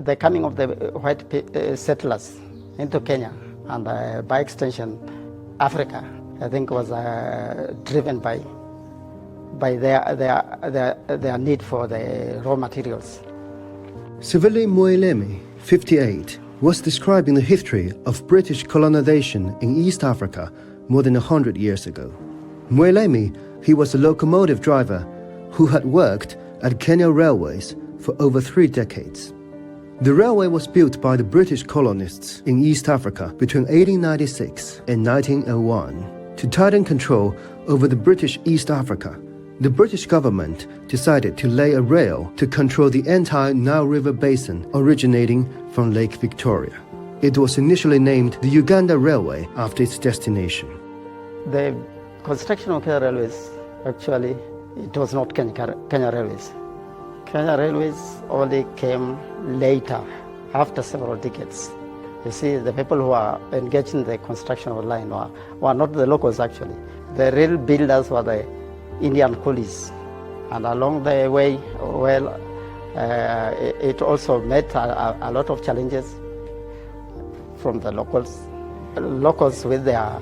the coming of the white settlers into Kenya and by extension Africa, I think was driven by their need for the raw materials. Sivili Mwelemi, 58, was describing the history of British colonization in East Africa more than 100 years ago. Mwelemi, he was a locomotive driver who had worked at Kenya Railways for over 3 decades. The railway was built by the British colonists in East Africa between 1896 and 1901 to tighten control over the British East Africa. The British government decided to lay a rail to control the entire Nile River basin originating from Lake Victoria. It was initially named the Uganda Railway after its destination. The construction of Kenya Railways, actually, it was not Kenya Railways. Kenya Railways only came later, after several decades. You see, the people who are engaged in the construction of the line were not the locals actually. The real builders were the Indian coolies. And along the way, well, it also met a lot of challenges from the locals. Locals with their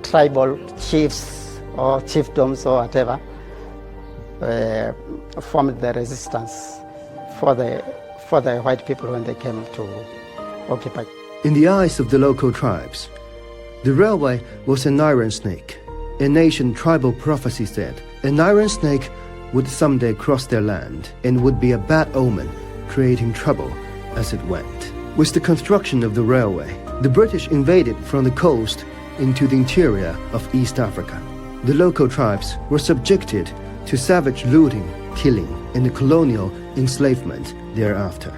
tribal chiefs or chiefdoms or whatever formed the resistance for the white people when they came to occupy. In the eyes of the local tribes, the railway was an iron snake. An ancient tribal prophecy said an iron snake would someday cross their land and would be a bad omen, creating trouble as it went. With the construction of the railway, the British invaded from the coast into the interior of East Africa. The local tribes were subjected to savage looting, killing, and colonial enslavement thereafter.